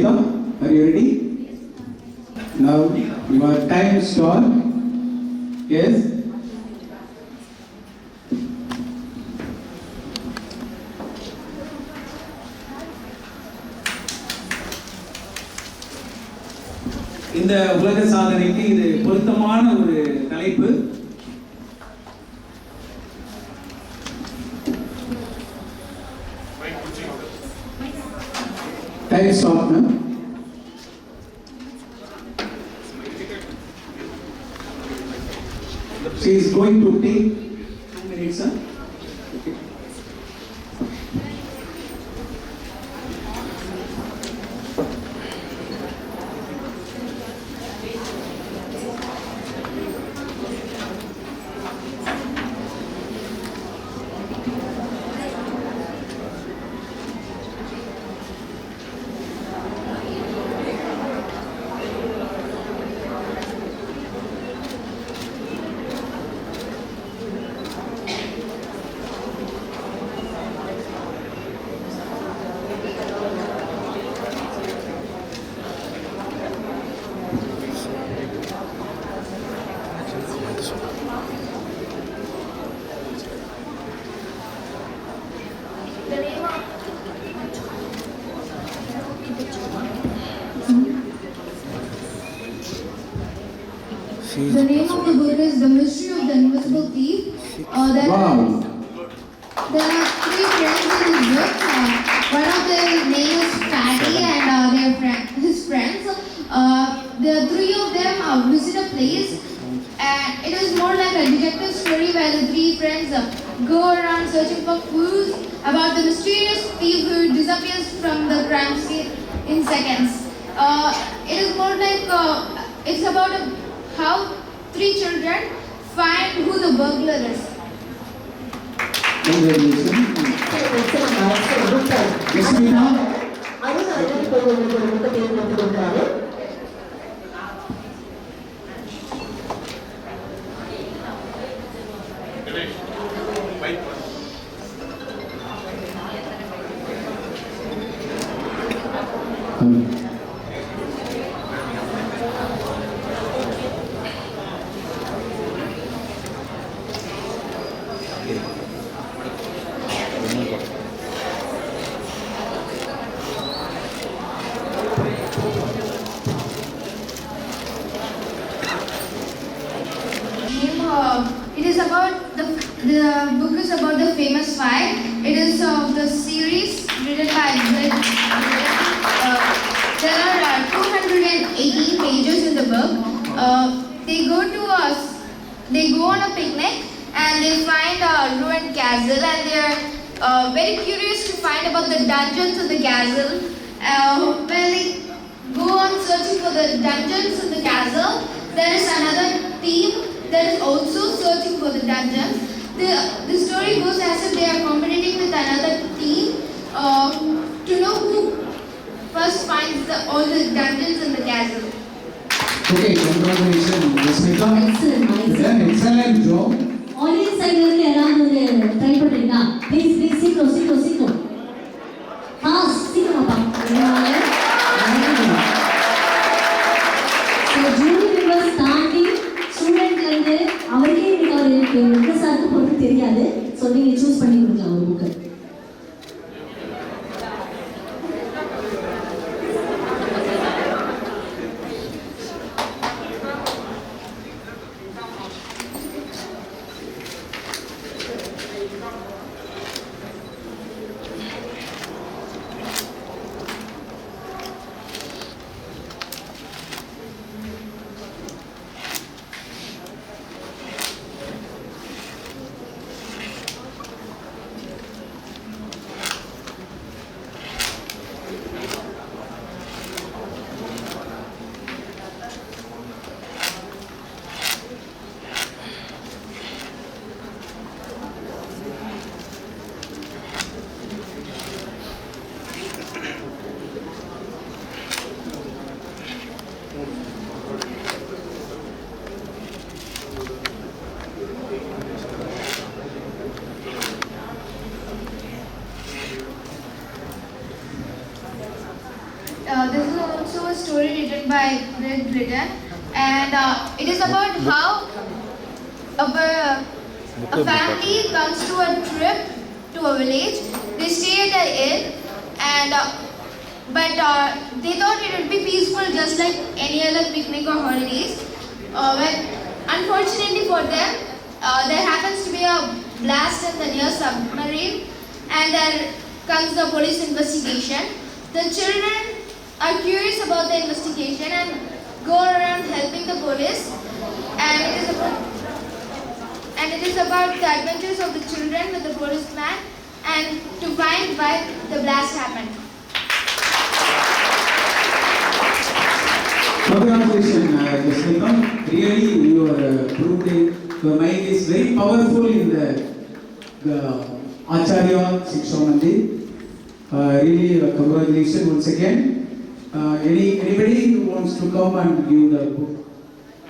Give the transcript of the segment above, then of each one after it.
Rasmika, are you ready? Now your time start. Yes. இந்த உலக சாதனைக்கு இது பொருத்தமான ஒரு தலைப்பு. Time stop, no? She is going to take 2 minutes, huh? Okay. The name of the book is The Mystery of the Invisible Thief. There are 3 friends in this book. One of their name is Fatty and his friends. The 3 of them visit a place, and it is more like a detective story where the 3 friends go around searching for clues about the mysterious thief who disappears from the crime scene in seconds. It is more like it's about how 3 children find who the burglar is. It is about the book is about the famous fight. It is of the series written by Greg. There are 218 pages in the book. They go on a picnic and they find a ruined castle, and they are very curious to find about the dungeons of the castle. When they go on searching for the dungeons in the castle, there is another team that is also searching for the dungeons. The story goes as if they are competing with another team to know who first finds all the dungeons in the castle. Okay, congratulations, Rasmika. Excellent job. Audience side la yaradhu try பண்றீங்களா? Please சீக்கிரம். Fast, சீக்கிரமா பா. So jury members தாண்டி student வந்து அவருக்கே அவருக்கு எந்த சார்க்கு போறது தெரியாது. So நீங்க சூஸ் பண்ணி கொடுக்கலாம் ஒரு book. by Great Britain, and it is about how a family comes to a trip to a village. They stay at an inn, and but they thought it would be peaceful just like any other picnic or holidays. But unfortunately for them, there happens to be a blast in the near submarine, and there comes the police investigation. The children are curious about the investigation and go around helping the police, and it is about the adventures of the children with the policeman and to find why the blast happened. Congratulations, Jasmita. Really, your your mind is very powerful in the Acharya Shiksha Mandir. Really, congratulations once again. Anybody who wants to come and give the book?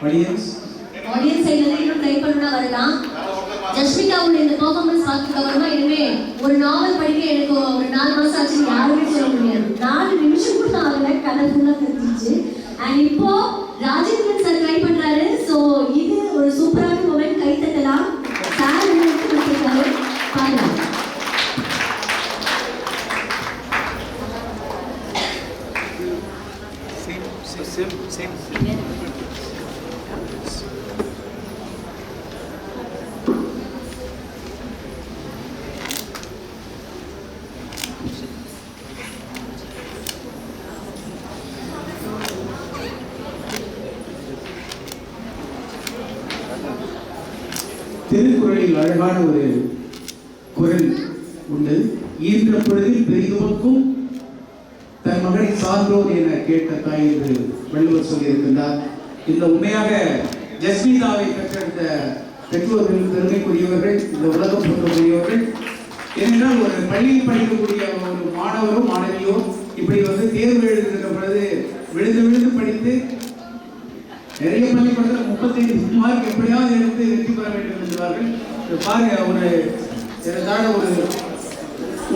Audience? Audience சைடுல இன்னும் try பண்ணா வரலாம். ஜஸ்மிதா உடைய இந்த performance பார்த்துட்டு அப்புறமா இனிமே ஒரு நாவல் படிக்க எனக்கு ஒரு 4 மாசம் ஆச்சு யாருமே சொல்ல முடியாது. 4 நிமிஷம் கூட ஆகல, கதை ஃபுல்லா தெரிஞ்சிச்சு. அண்ட் இப்போ ராஜேந்திரன் சார் ட்ரை பண்றாரு. சோ இது ஒரு சூப்பரான மொமெண்ட், கை தட்டலாம். சார் எடுத்து கொடுத்திருக்காரு, பாருங்க. Same. திருக்குறளில் அழகான ஒரு குறள் உண்டு. ஈன்ற பொழுதில் பெரிதுமக்கும் தன் மகனை சான்றோர் என கேட்ட தாய் என்று வள்ளுவர் சொல்லியிருக்கின்றார். இந்த உண்மையாக ஜஸ்மிதாவை பெற்றெடுத்த பெற்றோர்கள் பெருமைக்குரியவர்கள், இந்த உலகம் பொருத்தக்கூடியவர்கள். ஏனென்றால் ஒரு பள்ளியில் படிக்கக்கூடிய ஒரு மாணவரோ மாணவியோ இப்படி தேர்வு எழுதுகின்ற பொழுது விழுந்து படித்து நிறைய பள்ளிக்கூடத்தில் 35 மார்க் எப்படியாவது எடுத்து வெற்றி பெற வேண்டும் என்றார்கள். பாருங்க,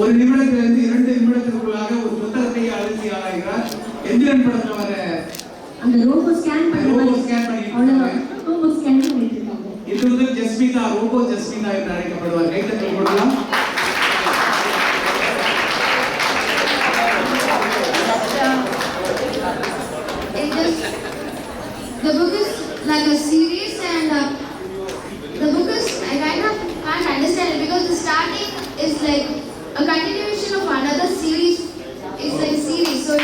ஒரு நிமிடத்திலிருந்து 2 நிமிடத்திற்குள்ளாக ஒரு புத்தகத்தை அழுத்தி ஆராய்கிறார். எந்திரன் படத்தில் வர அந்த ரோபோ ஸ்கேன் பண்ணி இது முதல் ஜஸ்மிதா, ரோபோ ஜஸ்மிதா என்று அழைக்கப்படுவார். கைத்தட்டல் போடலாம். The book is like a series, and the book is, I kind of can't understand it because the starting is like a continuation of another series. It's like a series, so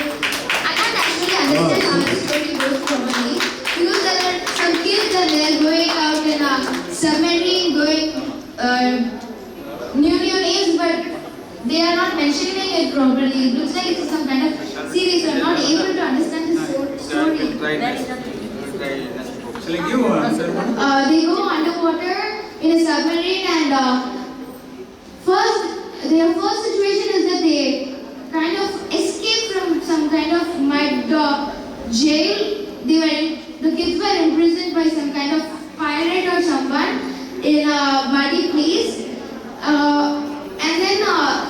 I can't actually understand how the story goes properly because there are some kids and they're going out in a submarine, going new names, but they are not mentioning it properly. It looks like it's some kind of series. I'm not able to understand the story. Shall I give an answer? They go underwater in a submarine, and their first situation is that they kind of escape from some kind of mud jail. The kids were imprisoned by some kind of pirate or someone in a muddy place, and then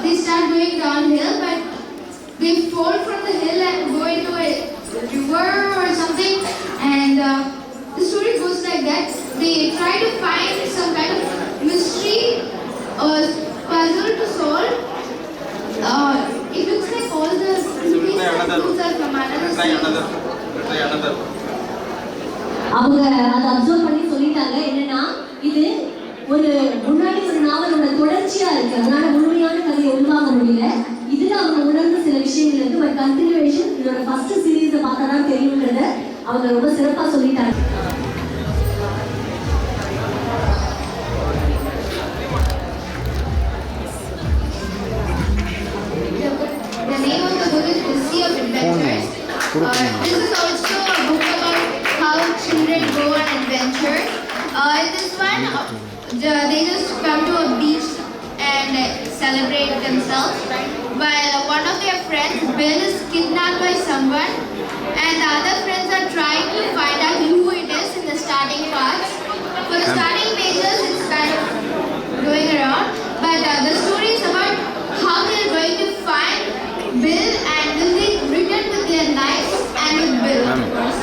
they start going downhill, but they fall from the hill and go into a river or something, and the story goes like that. They try to find some kind of mystery or puzzle to solve. It looks like all the clues are from another scene. அவங்க அதை observe பண்ணி சொல்லிட்டாங்க. என்னன்னா இது முன்னாடி ஒரு நாவலோட தொடர்ச்சியா இருக்கு, அதனால முழுமையான கதையை உருவாக்க முடியல. இதுல அவங்க உணர்ந்த சில விஷயங்கள் இருக்கு. பட் கண்டினியூவேஷன் இதோட ஃபர்ஸ்ட் சீரீஸை பார்த்தா தான் தெரியுங்கிறத அவங்க ரொம்ப சிறப்பா சொல்லிட்டாங்க. The name of the book is The Sea of Adventures. This is also a book about how children go on adventures. In this one, they just come to a beach and celebrate themselves. While one of their friends, Bill, is kidnapped by someone, and the other friends are trying to find out who it is in the starting parts. For the starting pages, it's kind of going around, but the story is about how they're going to find Bill, and will they return with their knives and with Bill, of course.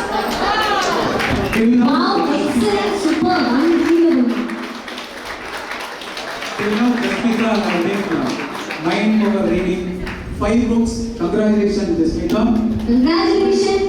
I think mind power reading 5 books. Congratulations, Jasmita. Congratulations.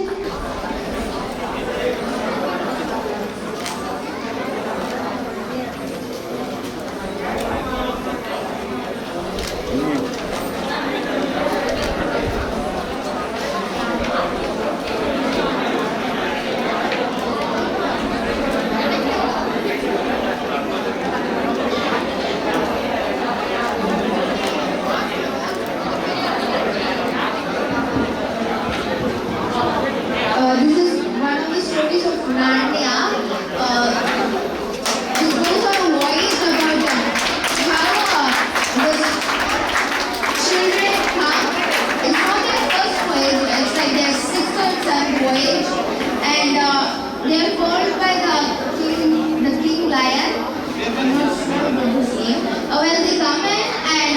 This is one of the stories of Narnia. This goes on a voyage about how the children come. It's not their first voyage, it's like their 6th or 7th voyage. And they are called by the king lion. I'm not sure about his name. Well, they come in and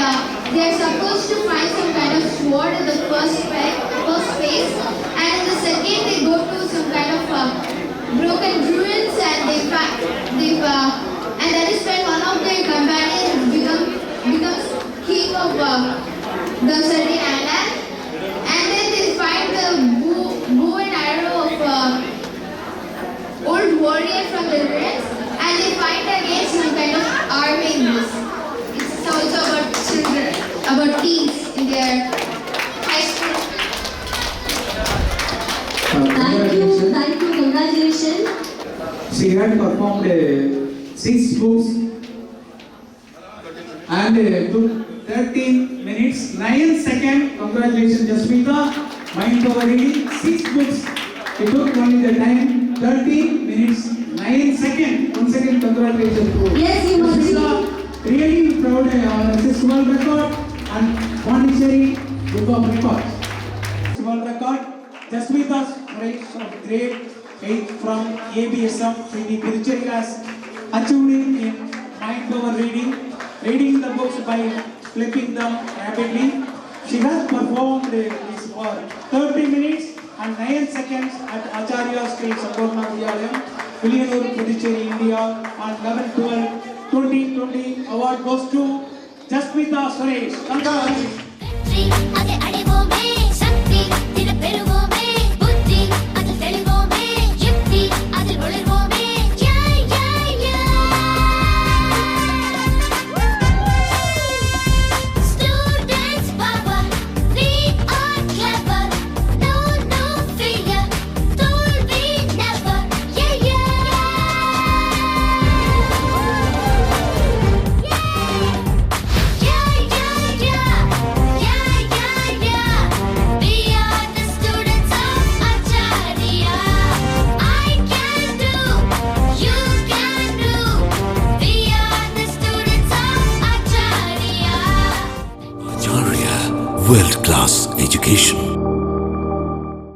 they are supposed to find some kind of sword in the first phase. And in the second, they go to some kind of broken ruins, and and that is when one of their companions becomes king of the certain island, and then they find the bow and arrow of old warrior from the ruins, and they fight against some kind of army in this. It's also about children, about teens in their high school. Thank you, congratulations. She had performed 6 books and took 13 minutes 9 seconds. Congratulations, Jasmita. Mind power reading 6 books. It took only the time 13 minutes 9 seconds. Once again, congratulations to Yes, you must be. Jasmita. Really proud of this world record and Pondicherry Book of Records. World record. Jasmita's grade 8 from ABSM Sri Tirucheri has achieved in mind power reading the books by flipping them rapidly. She has performed this for 30 minutes and 9 seconds at Acharya State Sampurna Vidyalayam, Villiyanur, Puducherry, India on 11/12/2020. Award goes to Jasmita Suresh. Congratulations. World-class education.